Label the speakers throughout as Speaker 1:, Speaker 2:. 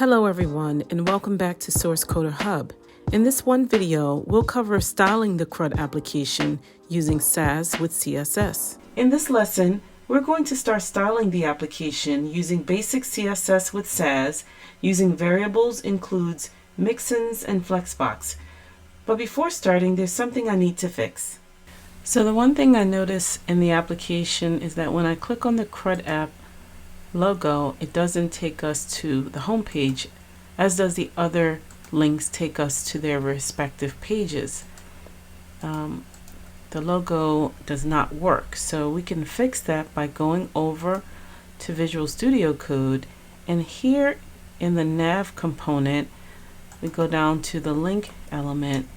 Speaker 1: Hello everyone, and welcome back to Source Coder Hub. In this one video, we'll cover styling the CRUD application using Sass with CSS. In this lesson, we're going to start styling the application using basic CSS with Sass, using variables, includes, mixins, and flexbox. But before starting, there's something I need to fix. So the one thing I notice in the application is that when I click on the CRUD app logo, it doesn't take us to the home page, as does the other links take us to their respective pages. The logo does not work, so we can fix that by going over to Visual Studio Code, and here in the nav component we go down to the link element,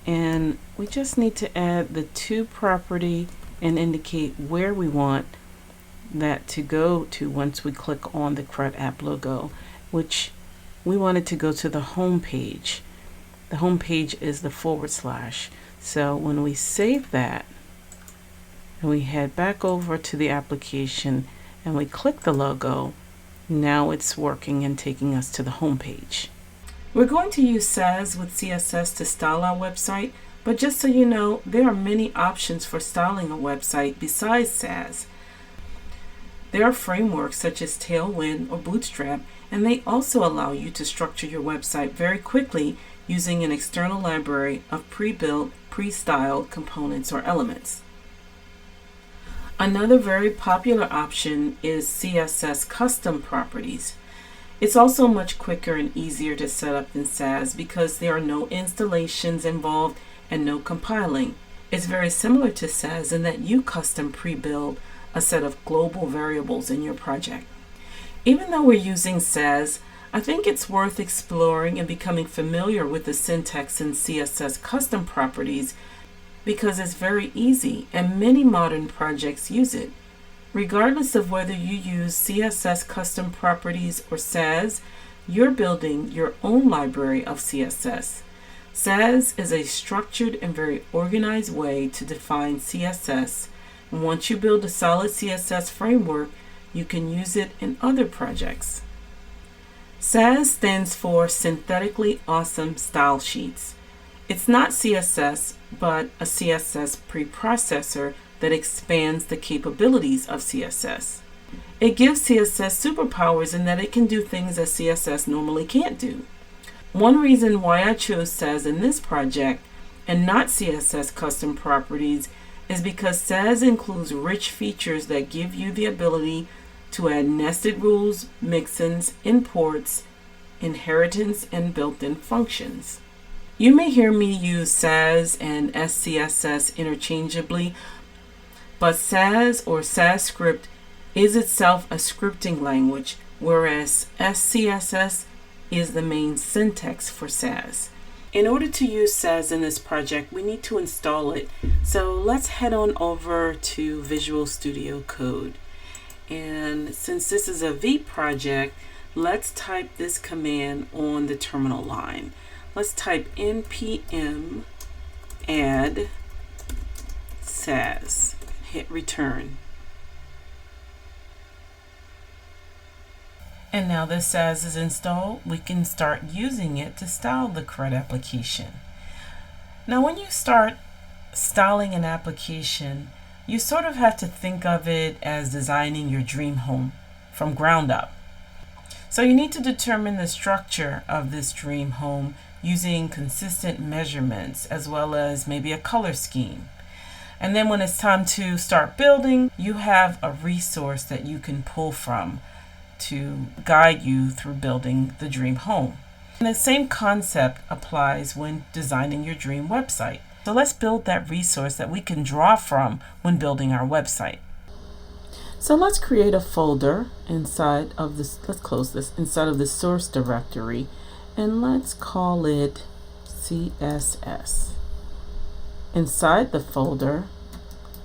Speaker 1: and we just need to add the to property and indicate where we want that to go to once we click on the CRUD app logo, which we wanted to go to the home page. The home page is the /. So when we save that and we head back over to the application and we click the logo, now it's working and taking us to the home page. We're going to use Sass with CSS to style our website, but just so you know, there are many options for styling a website besides Sass. There are frameworks such as Tailwind or Bootstrap, and they also allow you to structure your website very quickly using an external library of pre-built, pre-styled components or elements. Another very popular option is CSS Custom Properties. It's also much quicker and easier to set up than Sass because there are no installations involved and no compiling. It's very similar to Sass in that you custom pre-build a set of global variables in your project. Even though we're using Sass, I think it's worth exploring and becoming familiar with the syntax in CSS Custom Properties because it's very easy and many modern projects use it. Regardless of whether you use CSS Custom Properties or Sass, you're building your own library of CSS. Sass is a structured and very organized way to define CSS. And once you build a solid CSS framework, you can use it in other projects. Sass stands for Synthetically Awesome Style Sheets. It's not CSS, but a CSS preprocessor that expands the capabilities of CSS. It gives CSS superpowers in that it can do things that CSS normally can't do. One reason why I chose Sass in this project and not CSS Custom Properties is because Sass includes rich features that give you the ability to add nested rules, mixins, imports, inheritance, and built-in functions. You may hear me use Sass and SCSS interchangeably, but Sass or Sass script is itself a scripting language, whereas SCSS is the main syntax for Sass. In order to use Sass in this project, we need to install it. So let's head on over to Visual Studio Code. And since this is a Vite project, let's type this command on the terminal line. Let's type npm add Sass. Hit return. And now that Sass is installed, we can start using it to style the CRUD application. Now when you start styling an application, you sort of have to think of it as designing your dream home from ground up. So you need to determine the structure of this dream home using consistent measurements as well as maybe a color scheme. And then when it's time to start building, you have a resource that you can pull from to guide you through building the dream home. And the same concept applies when designing your dream website. So let's build that resource that we can draw from when building our website. So let's create a folder inside of this, let's close this, inside of the source directory, and let's call it CSS. Inside the folder,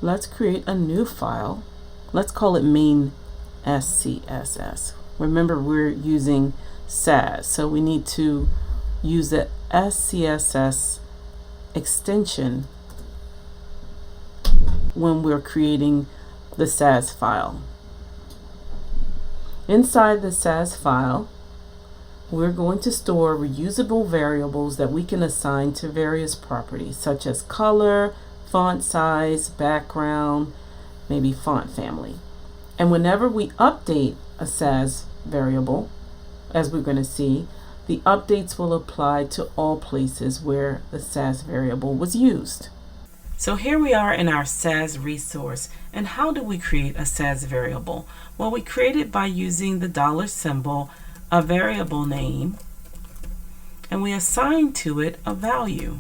Speaker 1: let's create a new file. Let's call it main SCSS. Remember, we're using Sass, so we need to use the SCSS extension when we're creating the Sass file. Inside the Sass file, we're going to store reusable variables that we can assign to various properties such as color, font size, background, maybe font family. And whenever we update a Sass variable, as we're going to see, the updates will apply to all places where the Sass variable was used. So here we are in our Sass resource. And how do we create a Sass variable? Well, we create it by using the $symbol, a variable name, and we assign to it a value,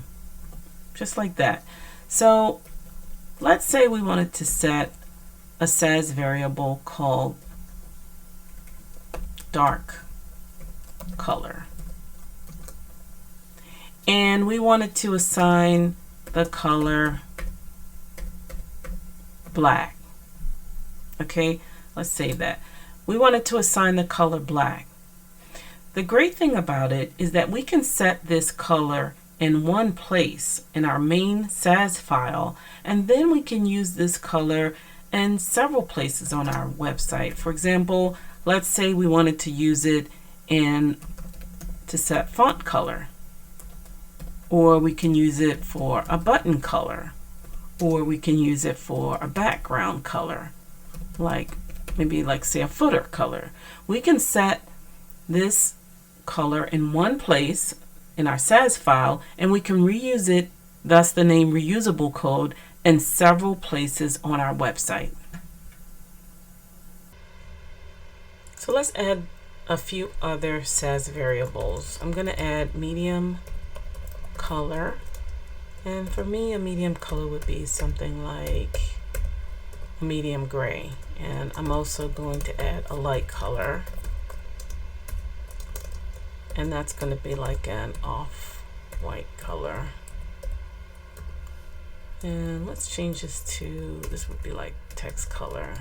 Speaker 1: just like that. So let's say we wanted to set a Sass variable called dark color. And we wanted to assign the color black. Okay, let's save that. We wanted to assign the color black. The great thing about it is that we can set this color in one place in our main Sass file, and then we can use this color in several places on our website. For example, let's say we wanted to use it to set font color, or we can use it for a button color, or we can use it for a background color, like say a footer color. We can set this color in one place in our Sass file, and we can reuse it, thus the name reusable code, in several places on our website. So let's add a few other Sass variables. I'm going to add medium color, and for me a medium color would be something like a medium gray, and I'm also going to add a light color, and that's going to be like an off-white color. And let's change this would be like text color,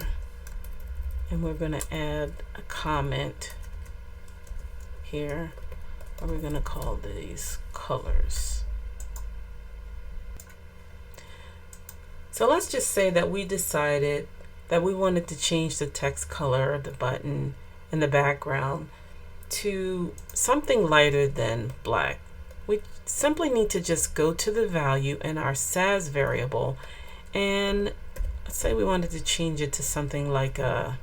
Speaker 1: and we're going to add a comment here, and we're going to call these colors. So let's just say that we decided that we wanted to change the text color, the button, and the background to something lighter than black. We simply need to just go to the value in our Sass variable, and let's say we wanted to change it to something like a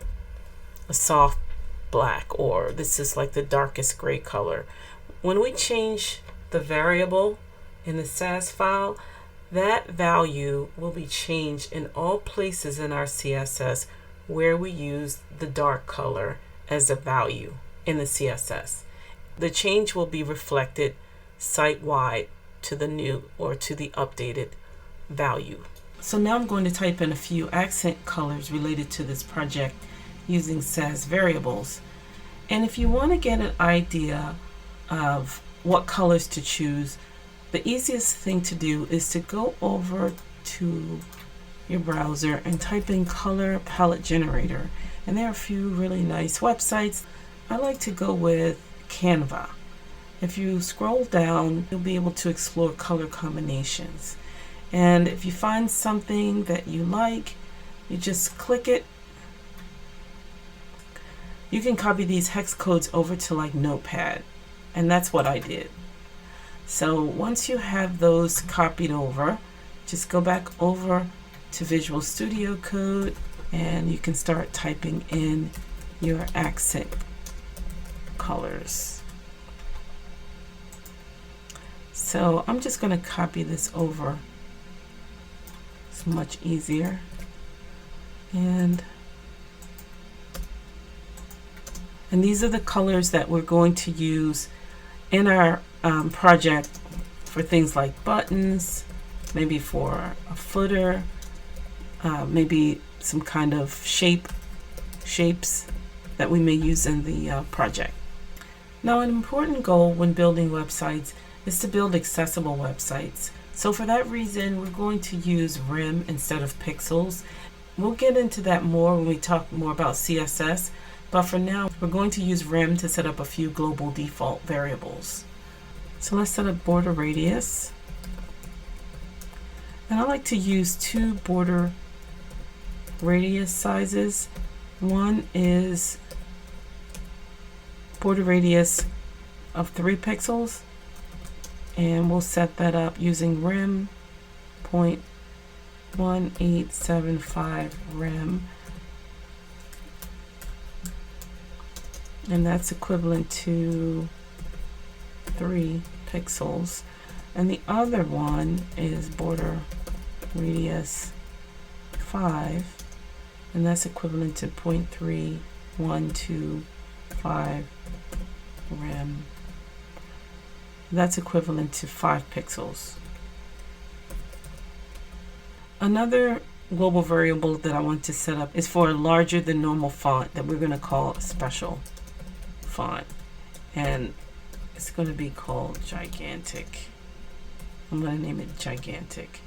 Speaker 1: soft black, or this is like the darkest gray color. When we change the variable in the Sass file, that value will be changed in all places in our CSS where we use the dark color as a value in the CSS. The change will be reflected site-wide to the new or to the updated value. So now I'm going to type in a few accent colors related to this project using Sass variables. And if you want to get an idea of what colors to choose, the easiest thing to do is to go over to your browser and type in color palette generator. And there are a few really nice websites. I like to go with Canva. If you scroll down, you'll be able to explore color combinations. And if you find something that you like, you just click it. You can copy these hex codes over to like Notepad, and that's what I did. So once you have those copied over, just go back over to Visual Studio Code, and you can start typing in your accent colors. So I'm just going to copy this over. It's much easier. And these are the colors that we're going to use in our project for things like buttons, maybe for a footer, maybe some kind of shapes that we may use in the project. Now, an important goal when building websites is to build accessible websites. So for that reason, we're going to use rim instead of pixels. We'll get into that more when we talk more about CSS, but for now, we're going to use rim to set up a few global default variables. So let's set up border radius. And I like to use two border radius sizes. One is border radius of 3 pixels, and we'll set that up using rem 0.1875 rem, and that's equivalent to 3 pixels. And the other one is border radius 5, and that's equivalent to 0.3125 rem. That's equivalent to 5 pixels. Another global variable that I want to set up is for a larger than normal font that we're going to call a special font, and it's going to be called gigantic. I'm going to name it gigantic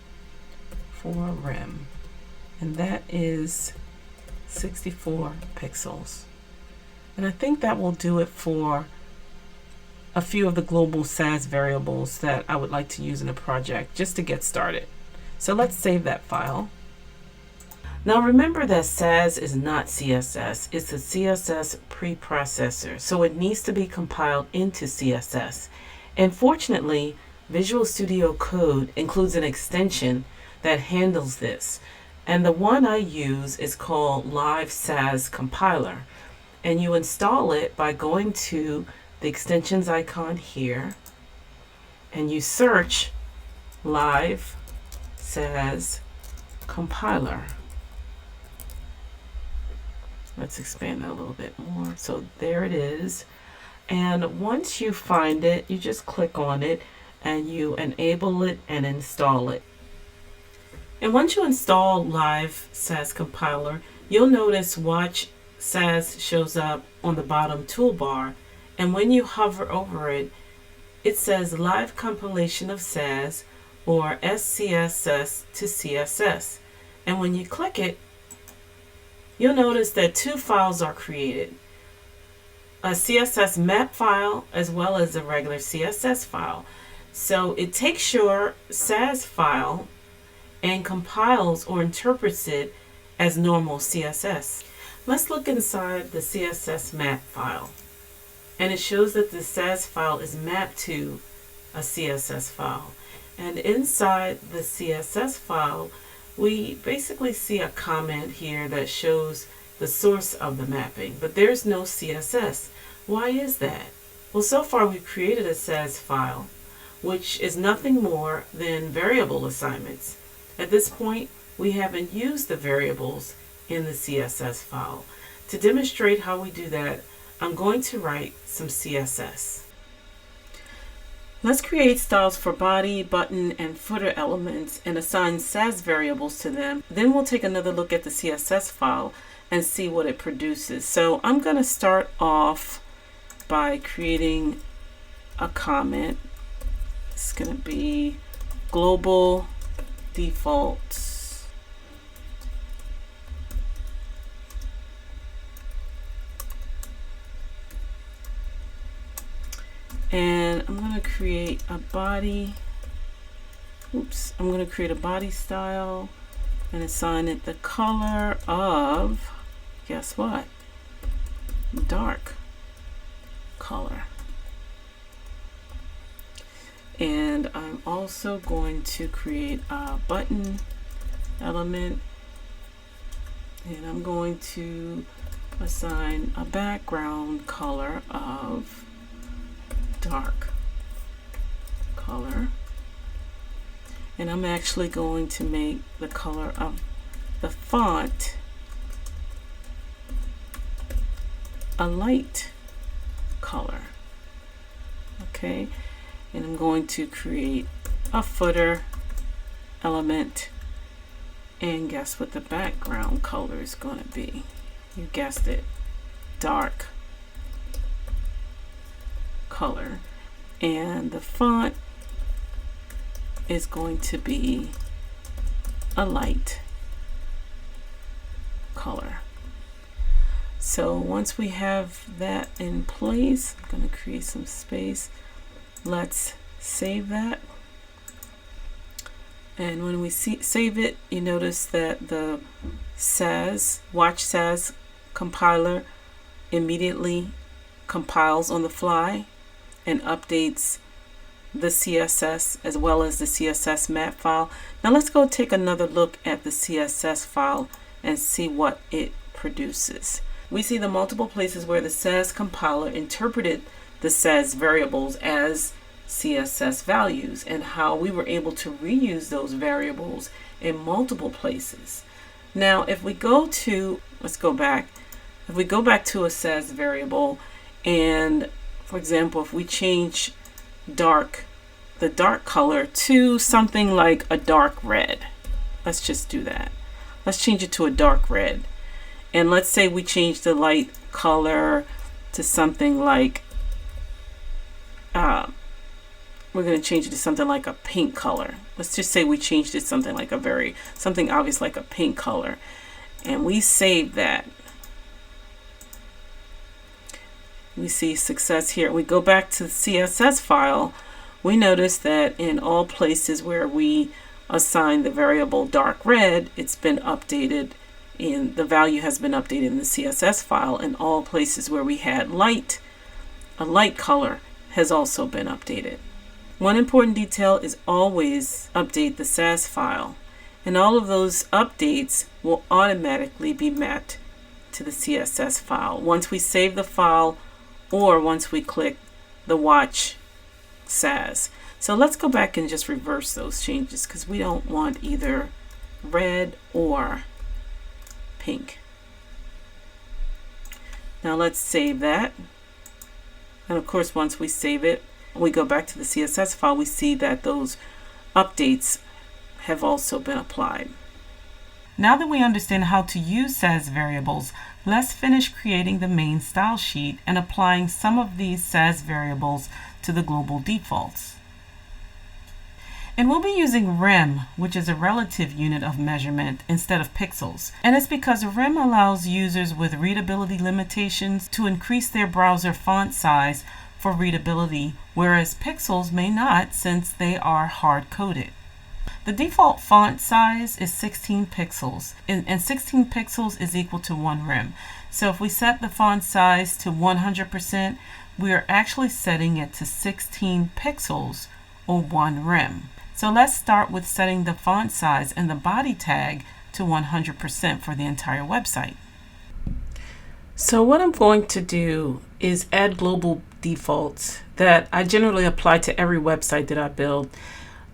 Speaker 1: for rem, and that is 64 pixels. And I think that will do it for a few of the global Sass variables that I would like to use in a project just to get started. So let's save that file. Now remember that Sass is not CSS, it's a CSS preprocessor, so it needs to be compiled into CSS. And fortunately, Visual Studio Code includes an extension that handles this. And the one I use is called Live Sass Compiler. And you install it by going to the extensions icon here, and you search Live Sass Compiler. Let's expand that a little bit more. So there it is. And once you find it, you just click on it and you enable it and install it. And once you install Live Sass Compiler, you'll notice Watch Sass shows up on the bottom toolbar. And when you hover over it, it says Live Compilation of Sass, or SCSS to CSS. And when you click it, you'll notice that 2 files are created. A CSS map file as well as a regular CSS file. So it takes your Sass file and compiles or interprets it as normal CSS. Let's look inside the CSS map file. And it shows that the Sass file is mapped to a CSS file. And inside the CSS file, we basically see a comment here that shows the source of the mapping, but there's no CSS. Why is that? Well, so far we've created a Sass file, which is nothing more than variable assignments. At this point, we haven't used the variables in the CSS file. To demonstrate how we do that, I'm going to write some CSS. Let's create styles for body, button, and footer elements and assign Sass variables to them. Then we'll take another look at the CSS file and see what it produces. So I'm going to start off by creating a comment. It's going to be global defaults. And I'm going to create a body. I'm going to create a body style and assign it the color of, guess what? Dark color. And I'm also going to create a button element, and I'm going to assign a background color of dark color, and I'm actually going to make the color of the font a light color. Okay, and I'm going to create a footer element, and guess what the background color is going to be? You guessed it, dark color, and the font is going to be a light color. So once we have that in place, I'm going to create some space. Let's save that. And when we save it, you notice that the Watch Sass compiler immediately compiles on the fly. and updates the CSS as well as the CSS map file. Now let's go take another look at the CSS file and see what it produces. We see the multiple places where the Sass compiler interpreted the Sass variables as CSS values and how we were able to reuse those variables in multiple places. Now if we go to, let's go back, if we go back to a Sass variable, and for example if we change the dark color to something like a dark red, let's just do that. Let's change it to a dark red, and let's say we change the light color to something like we're going to change it to something like a pink color. Let's just say we changed it something like something obvious like a pink color, and we save that. We see success here. We go back to the CSS file. We notice that in all places where we assign the variable dark red, it's been updated in the value has been updated in the CSS file. In all places where we had a light color has also been updated. One important detail is always update the Sass file, and all of those updates will automatically be mapped to the CSS file once we save the file or once we click the watch Sass. So let's go back and just reverse those changes because we don't want either red or pink. Now let's save that. And of course, once we save it, we go back to the CSS file, we see that those updates have also been applied. Now that we understand how to use Sass variables, let's finish creating the main style sheet and applying some of these Sass variables to the global defaults. And we'll be using rem, which is a relative unit of measurement, instead of pixels. And it's because rem allows users with readability limitations to increase their browser font size for readability, whereas pixels may not since they are hard-coded. The default font size is 16 pixels, and 16 pixels is equal to 1 rem. So if we set the font size to 100%, we are actually setting it to 16 pixels or 1 rem. So let's start with setting the font size and the body tag to 100% for the entire website. So what I'm going to do is add global defaults that I generally apply to every website that I build.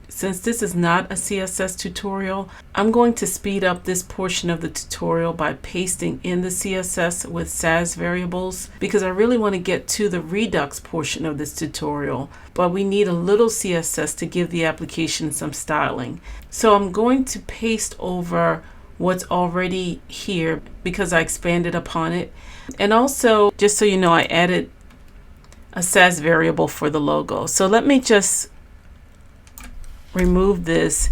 Speaker 1: Since this is not a CSS tutorial, I'm going to speed up this portion of the tutorial by pasting in the CSS with Sass variables because I really want to get to the Redux portion of this tutorial, but we need a little CSS to give the application some styling. So I'm going to paste over what's already here because I expanded upon it. And also, just so you know, I added a Sass variable for the logo. So let me just remove this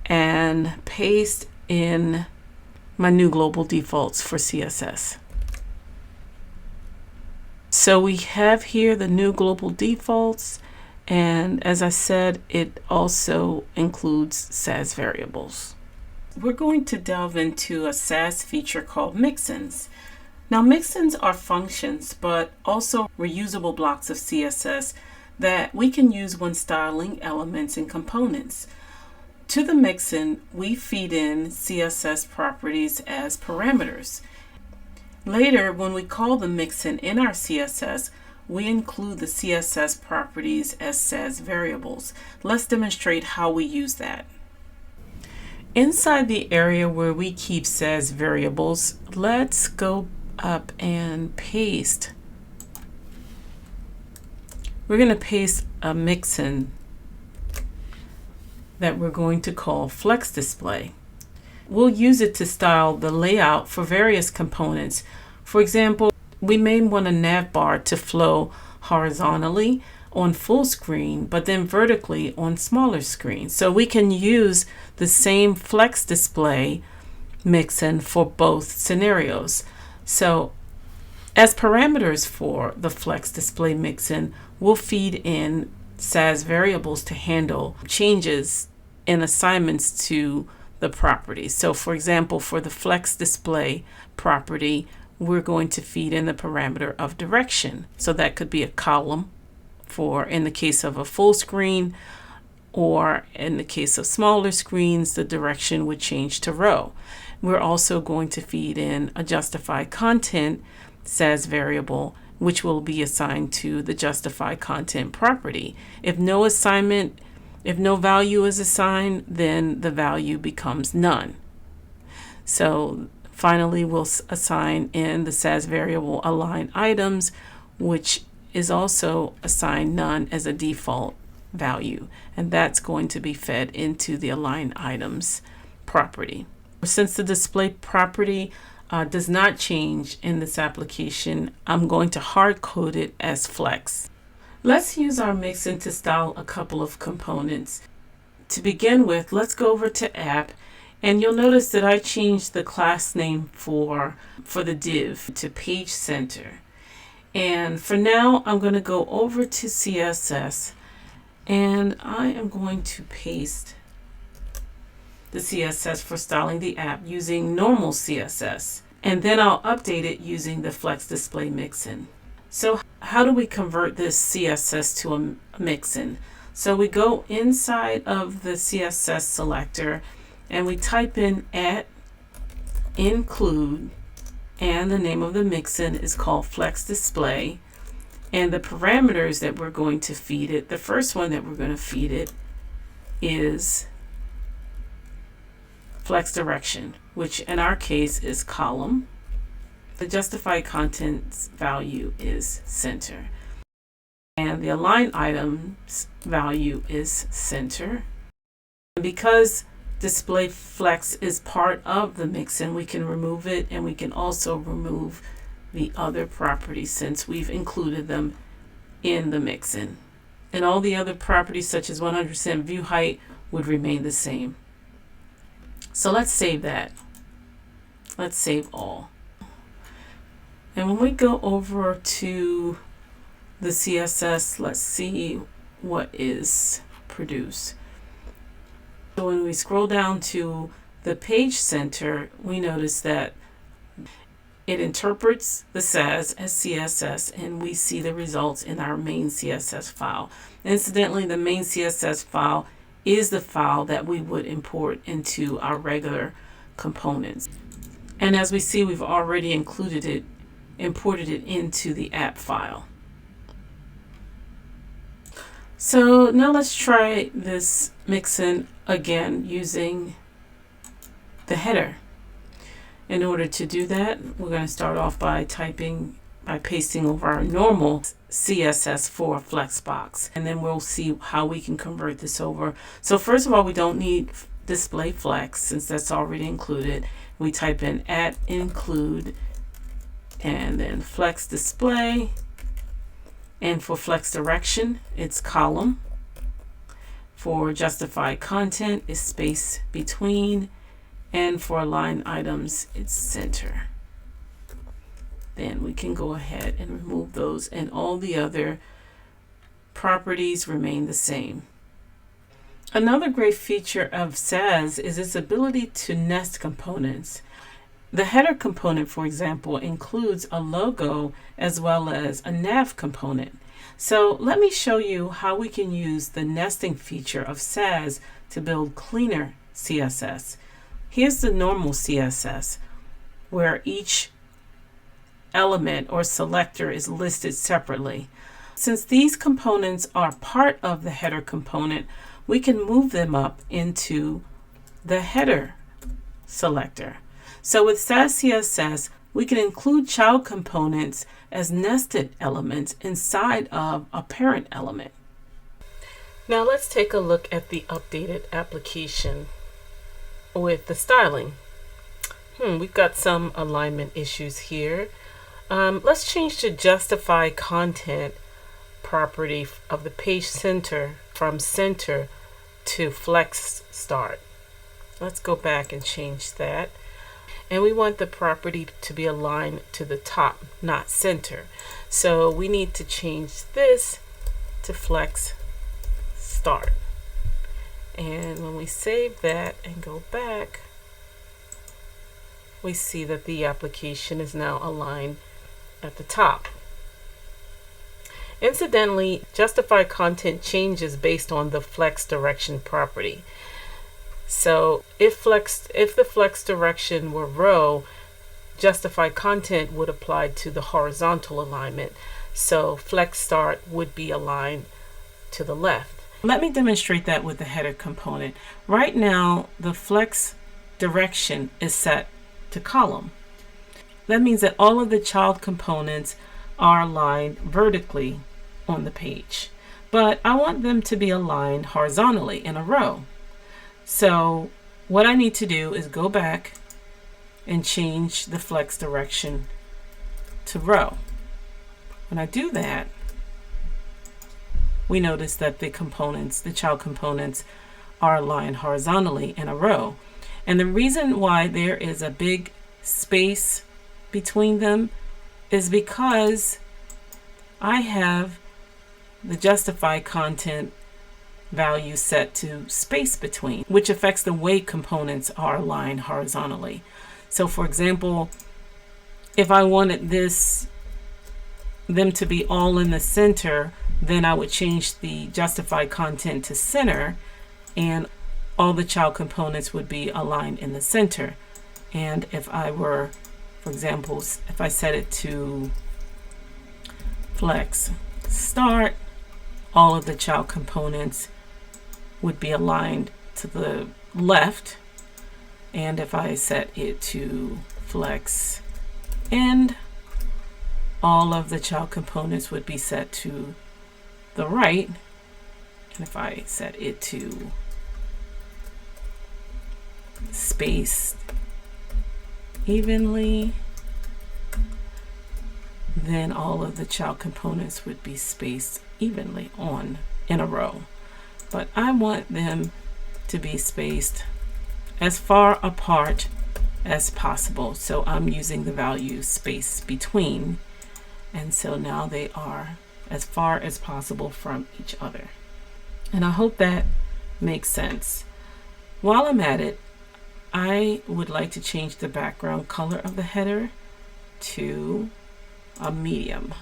Speaker 1: and paste in my new global defaults for CSS. So we have here the new global defaults, and as I said, it also includes Sass variables. We're going to delve into a Sass feature called mixins. Now mixins are functions, but also reusable blocks of CSS that we can use when styling elements and components. To the mixin, we feed in CSS properties as parameters. Later, when we call the mixin in our CSS, we include the CSS properties as Sass variables. Let's demonstrate how we use that. Inside the area where we keep Sass variables, let's go up and paste. We're going to paste a mixin that we're going to call flex display. We'll use it to style the layout for various components. For example, we may want a nav bar to flow horizontally on full screen, but then vertically on smaller screens. So we can use the same flex display mixin for both scenarios. So as parameters for the flex display mixin, we'll feed in Sass variables to handle changes in assignments to the property. So for example, for the flex display property, we're going to feed in the parameter of direction. So that could be a column for in the case of a full screen, or in the case of smaller screens, the direction would change to row. We're also going to feed in a justify content Sass variable, which will be assigned to the justify content property. If no value is assigned, then the value becomes none. So finally, we'll assign in the Sass variable align items, which is also assigned none as a default value, and that's going to be fed into the align items property. Since the display property does not change in this application, I'm going to hard code it as flex. Let's use our mixin to style a couple of components. To begin with, let's go over to app, and you'll notice that I changed the class name for the div to page center. And for now, I'm going to go over to CSS, and I am going to paste the CSS for styling the app using normal CSS, and then I'll update it using the flex display mixin. So how do we convert this CSS to a mixin? So we go inside of the CSS selector and we type in @include, and the name of the mixin is called flex display, and the parameters that we're going to feed it, the first one that we're going to feed it is flex direction, which in our case is column. The justified contents value is center, and the align items value is center. And because display flex is part of the mixin, we can remove it, and we can also remove the other properties since we've included them in the mixin. And all the other properties such as 100% view height would remain the same. So let's save that. Let's save all. And when we go over to the CSS, let's see what is produced. So when we scroll down to the page center, we notice that it interprets the Sass as CSS, and we see the results in our main CSS file. Incidentally, the main CSS file is the file that we would import into our regular components. And as we see, we've already imported it into the app file. So now let's try this mixin again using the header. In order to do that, we're going to start off by pasting over our normal CSS for Flexbox, and then we'll see how we can convert this over. So first of all, we don't need display flex since that's already included. We type in @include and then flex display, and for flex direction it's column. For justified content is space between, and for align items it's center. Then we can go ahead and remove those, and all the other properties remain the same. Another great feature of Sass is its ability to nest components. The header component, for example, includes a logo as well as a nav component. So let me show you how we can use the nesting feature of Sass to build cleaner CSS. Here's the normal CSS, where each element or selector is listed separately. Since these components are part of the header component, we can move them up into the header selector. So with Sass CSS, we can include child components as nested elements inside of a parent element. Now let's take a look at the updated application with the styling. We've got some alignment issues here. Let's change to justify content property of the page center from center to flex start. Let's go back and change that. And we want the property to be aligned to the top, not center. So we need to change this to flex start. And when we save that and go back, we see that the application is now aligned at the top. Incidentally, justify content changes based on the flex direction property. So if the flex direction were row, justify content would apply to the horizontal alignment. So flex start would be aligned to the left. Let me demonstrate that with the header component. Right now, the flex direction is set to column. That means that all of the child components are aligned vertically on the page, but I want them to be aligned horizontally in a row. So what I need to do is go back and change the flex direction to row. When I do that, we notice that the child components are aligned horizontally in a row. And the reason why there is a big space between them is because I have the justify content value set to space between, which affects the way components are aligned horizontally. So for example, if I wanted them to be all in the center, then I would change the justify content to center, and all the child components would be aligned in the center. And if I were, for example, if I set it to flex start, all of the child components would be aligned to the left. And if I set it to flex end, all of the child components would be set to the right. And if I set it to spaced evenly, then all of the child components would be spaced evenly in a row. But I want them to be spaced as far apart as possible. So I'm using the value space between. And so now they are as far as possible from each other. And I hope that makes sense. While I'm at it, I would like to change the background color of the header to a medium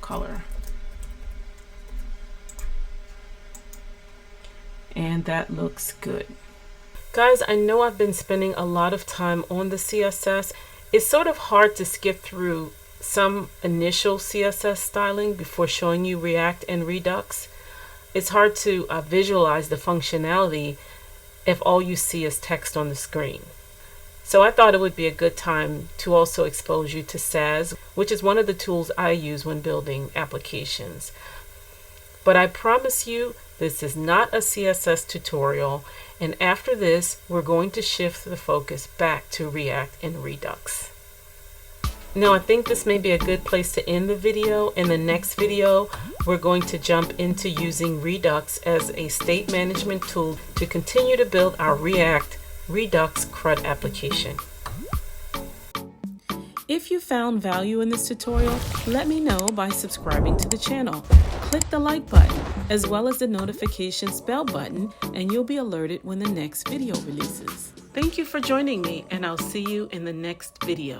Speaker 1: color. And that looks good. Guys, I know I've been spending a lot of time on the CSS. It's sort of hard to skip through some initial CSS styling before showing you React and Redux. It's hard to visualize the functionality if all you see is text on the screen. So I thought it would be a good time to also expose you to Sass, which is one of the tools I use when building applications. But I promise you, this is not a CSS tutorial, and after this, we're going to shift the focus back to React and Redux. Now, I think this may be a good place to end the video. In the next video, we're going to jump into using Redux as a state management tool to continue to build our React Redux CRUD application. If you found value in this tutorial, let me know by subscribing to the channel. Click the like button as well as the notifications bell button, and you'll be alerted when the next video releases. Thank you for joining me, and I'll see you in the next video.